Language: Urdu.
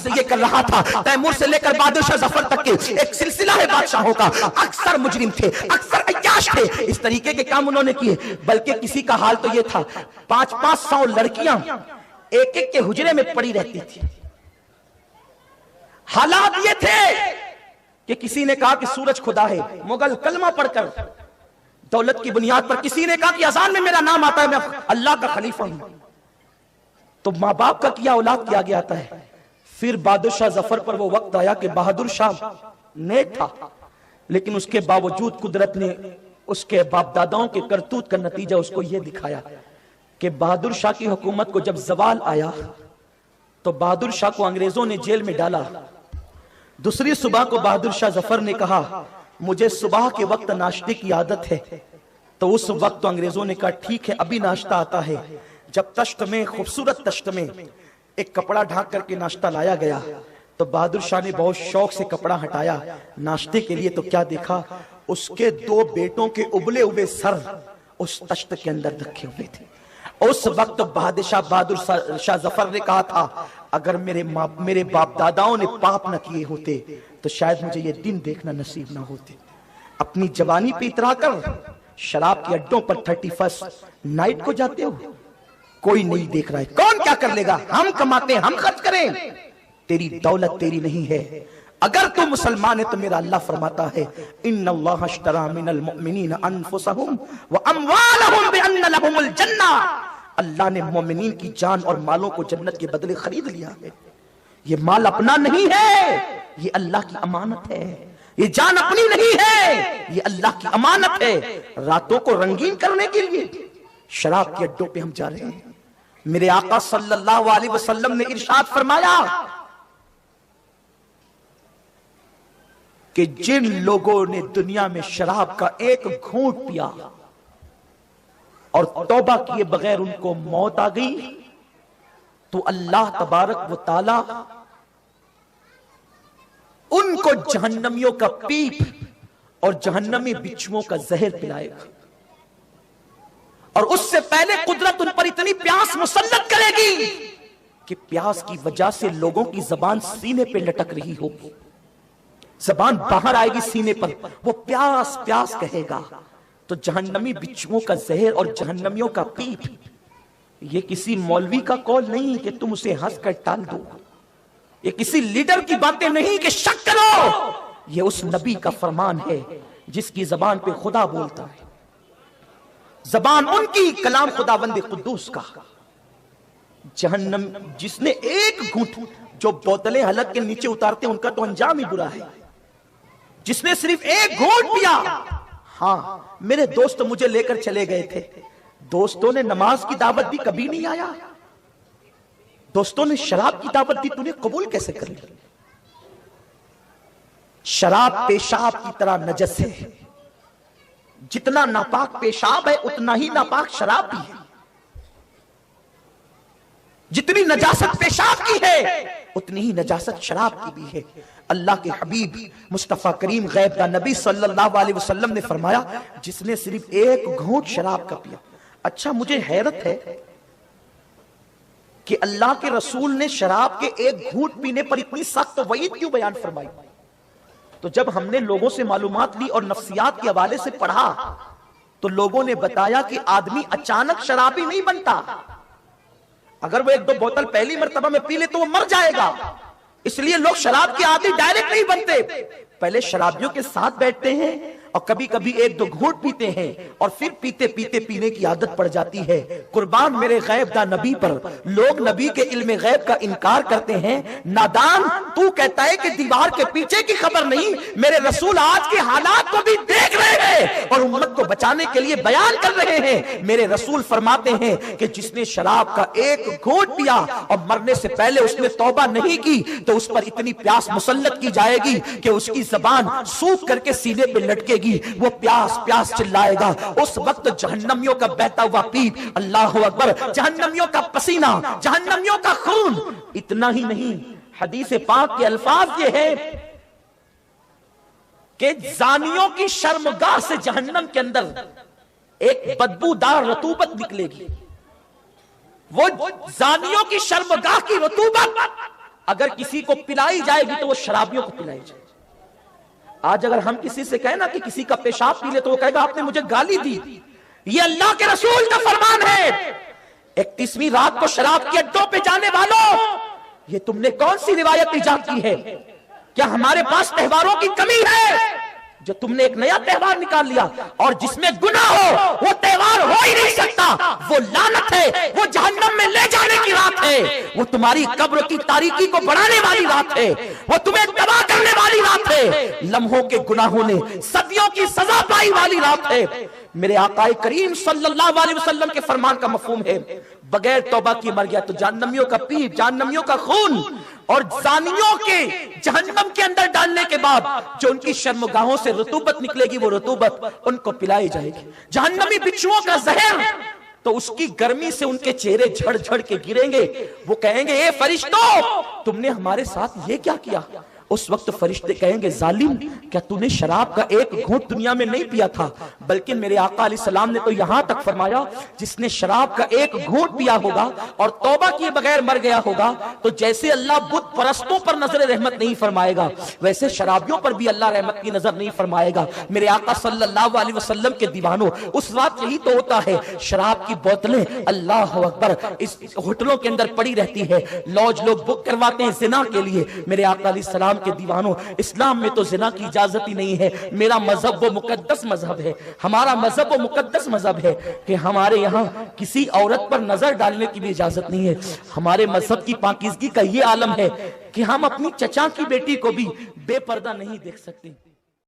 عرض یہ کر رہا تھا تیمور سے لے کر بہادر شاہ ظفر تک کے ایک سلسلہ ہے بادشاہوں کا، اکثر مجرم تھے، اکثر عیاش تھے، اس طریقے کے کام انہوں نے کیے، بلکہ کسی کا حال تو یہ تھا 500 لڑکیاں ایک ایک کے حجرے میں پڑی رہتی تھی۔ حالات یہ تھے کہ کسی نے کہا کہ سورج خدا ہے، مغل کلمہ پڑھ کر دولت کی بنیاد پر، کسی نے کہا کہ اذان میں میرا نام آتا ہے میں اللہ کا خلیفہ ہوں، تو ماں باپ کا کیا اولاد کیا گیا آتا ہے۔ پھر بہادر شاہ ظفر پر وہ وقت آیا کہ بہادر شاہ نیک تھا، لیکن اس کے باوجود قدرت نے اس کے باپ داداؤں کے کرتوت کا نتیجہ اس کو یہ دکھایا کہ بہادر شاہ کی حکومت کو جب زوال آیا تو بہادر شاہ کو انگریزوں نے جیل میں ڈالا۔ دوسری صبح کو بہادر شاہ ظفر نے کہا مجھے صبح کے وقت ناشتے کی عادت ہے، تو اس وقت تو انگریزوں نے کہا ٹھیک ہے ابھی ناشتہ آتا ہے۔ جب تشت میں، خوبصورت تشت میں ایک کپڑا ڈھانک کر کے ناشتہ لایا گیا تو بہادر شاہ نے بہت شوق سے کپڑا ہٹایا ناشتے کے لیے، تو کیا دیکھا اس کے 2 بیٹوں کے ابلے ہوئے سر اس تشت کے اندر رکھے ہوئے تھے۔ اس وقت بہادر شاہ ظفر نے کہا تھا اگر میرے باپ داداؤں نے پاپ نہ کیے ہوتے تو شاید مجھے یہ دن دیکھنا نصیب نہ ہوتے۔ اپنی جوانی پہ اترا کر شراب کے اڈوں پر 31 نائٹ کو جاتے ہو، کوئی نہیں دیکھ رہا ہے، کون کیا کر لے گا، ہم کماتے ہیں ہم خرچ کریں، تیری دولت تیری نہیں ہے۔ اگر تو مسلمان ہے تو میرا اللہ فرماتا ہے ان اللہ اشترى من المؤمنین انفسهم واموالهم بان لهم الجنہ، اللہ نے مومنین کی جان اور مالوں کو جنت کے بدلے خرید لیا ہے۔ یہ مال اپنا نہیں ہے، یہ اللہ کی امانت ہے، یہ جان اپنی نہیں ہے، یہ اللہ کی امانت ہے۔ راتوں کو رنگین کرنے کے لیے شراب کے اڈوں پہ ہم جا رہے ہیں۔ میرے آقا صلی اللہ علیہ وسلم نے ارشاد فرمایا کہ جن لوگوں نے دنیا میں شراب کا ایک گھونٹ پیا اور توبہ کیے بغیر ان کو موت آ گئی تو اللہ تبارک و تعالی ان کو جہنمیوں کا پیپ اور جہنمی بچھوؤں کا زہر پلائے گا، اور اس سے پہلے قدرت ان پر اتنی پیاس مسلط کرے گی کہ پیاس کی وجہ سے لوگوں کی زبان سینے پہ لٹک رہی ہوگی، زبان باہر آئے گی سینے پر، وہ پیاس پیاس کہے گا، تو جہنمی بچھوؤں کا زہر اور جہنمیوں کا پیپ، یہ کسی مولوی کا قول نہیں کہ تم اسے ہنس کر ٹال دو، یہ کسی لیڈر کی باتیں نہیں کہ شک کرو، یہ اس نبی کا فرمان ہے جس کی زبان پہ خدا بولتا ہے، زبان ان کی، کلام خداوند قدوس کا۔ جہنم جس نے ایک گھونٹ، جو بوتلیں حلق کے نیچے اتارتے ہیں ان کا تو انجام ہی برا ہے، جس نے صرف ایک گھونٹ پیا۔ ہاں میرے دوست مجھے لے کر چلے گئے تھے، دوستوں نے نماز کی دعوت دی کبھی نہیں آیا، دوستوں نے شراب کی دعوت دی تو نے قبول کیسے کر لی؟ شراب پیشاب کی طرح نجس ہے، جتنا ناپاک پیشاب ہے اتنا ہی ناپاک شراب بھی ہے، جتنی نجاست پیشاب کی ہے اتنی ہی نجاست شراب کی بھی ہے۔ اللہ کے حبیب مصطفیٰ کریم غیب دا نبی صلی اللہ علیہ وسلم نے فرمایا جس نے صرف ایک گھونٹ شراب کا پیا۔ اچھا مجھے حیرت ہے کہ اللہ کے رسول نے شراب کے ایک گھونٹ پینے پر اتنی سخت وعید کیوں بیان فرمائی؟ تو جب ہم نے لوگوں سے معلومات لی اور نفسیات کے حوالے سے پڑھا تو لوگوں نے بتایا کہ آدمی اچانک شرابی نہیں بنتا، اگر وہ 1-2 بوتل پہلی مرتبہ میں پی لے تو وہ مر جائے گا، اس لیے لوگ شراب کے عادی ڈائریکٹ نہیں بنتے، پہلے شرابیوں کے ساتھ بیٹھتے ہیں اور کبھی کبھی 1-2 گھونٹ پیتے ہیں اور پھر پیتے پیتے پینے کی عادت پڑ جاتی ہے۔ قربان میرے غیب دا نبی پر، لوگ نبی کے علم غیب کا انکار کرتے ہیں، نادان تو کہتا ہے کہ دیوار کے پیچھے کی خبر نہیں، میرے رسول آج کے حالات کو بھی دیکھ رہے ہیں اور امت کو بچانے کے لیے بیان کر رہے ہیں۔ میرے رسول فرماتے ہیں کہ جس نے شراب کا ایک گھونٹ پیا اور مرنے سے پہلے اس نے توبہ نہیں کی تو اس پر اتنی پیاس مسلط کی جائے گی کہ اس کی زبان سوکھ کر کے سینے پہ لٹکے گی، وہ پیاس پیاس چلائے گا۔ اس وقت جہنمیوں کا بہتا ہوا پیپ، اللہ اکبر، جہنمیوں کا پسینہ، جہنمیوں کا خون، اتنا ہی نہیں، حدیث پاک کے الفاظ یہ ہے کہ زانیوں کی شرمگاہ سے جہنم کے اندر ایک بدبودار رطوبت نکلے گی، وہ زانیوں کی شرمگاہ کی رطوبت اگر کسی کو پلائی جائے گی تو وہ شرابیوں کو پلائی جائے گی۔ آج اگر ہم کسی سے کہیں نا کہ کسی کا پیشاب پی لے تو وہ کہے گا آپ نے مجھے گالی دی۔ یہ اللہ کے رسول کا فرمان ہے۔ 31ویں رات کو شراب کے اڈوں پہ جانے والوں، یہ تم نے کون سی روایت ایجاد کی ہے؟ کیا ہمارے پاس تہواروں کی کمی ہے جو تم نے ایک نیا تہوار نکال لیا؟ اور جس میں گناہ ہو وہ تہوار ہو ہی نہیں سکتا، وہ لعنت ہے، وہ جہنم میں لے جانے کی رات ہے، وہ تمہاری قبر کی تاریکی کو بڑھانے والی رات ہے، وہ تمہیں تباہ کرنے والی رات ہے، لمحوں کے گناہوں نے صدیوں کی سزا پائی والی رات ہے۔ میرے آقا کریم صلی اللہ علیہ وسلم کے فرمان کا مفہوم ہے بغیر توبہ کی مر گیا تو جہنمیوں کا پیپ، جہنمیوں کا خون اور زانیوں کے جہنم کے اندر ڈالنے کے بعد جو ان کی شرمگاہوں سے رطوبت نکلے گی وہ رطوبت ان کو پلائی جائے گی۔ جہنمی بچھوؤں کا زہر تو اس کی گرمی سے ان کے چہرے جھڑ جھڑ کے گریں گے، وہ کہیں گے اے فرشتوں تم نے ہمارے ساتھ یہ کیا کیا؟ اس وقت فرشتے کہیں گے ظالم کیا تو نے شراب کا ایک گھونٹ دنیا میں نہیں پیا تھا؟ بلکہ میرے آقا علیہ السلام نے تو یہاں تک فرمایا جس نے شراب کا ایک گھونٹ پیا ہوگا اور توبہ کیے بغیر مر گیا ہوگا تو جیسے اللہ بت پرستوں پر نظر رحمت نہیں فرمائے گا ویسے شرابیوں پر بھی اللہ رحمت کی نظر نہیں فرمائے گا۔ میرے آقا صلی اللہ علیہ وسلم کے دیوانوں اس رات یہی تو ہوتا ہے، شراب کی بوتلیں اللہ اکبر اس ہوٹلوں کے اندر پڑی رہتی ہے، لوج لوگ بک کرواتے ہیں زنا کے لیے۔ میرے آقا علیہ السلام کے دیوانوں اسلام میں تو زنا کی اجازت ہی نہیں ہے۔ میرا مذہب وہ مقدس مذہب ہے، ہمارا مذہب وہ مقدس مذہب ہے کہ ہمارے یہاں کسی عورت پر نظر ڈالنے کی بھی اجازت نہیں ہے۔ ہمارے مذہب کی پاکیزگی کا یہ عالم ہے کہ ہم اپنی چچا کی بیٹی کو بھی بے پردہ نہیں دیکھ سکتے۔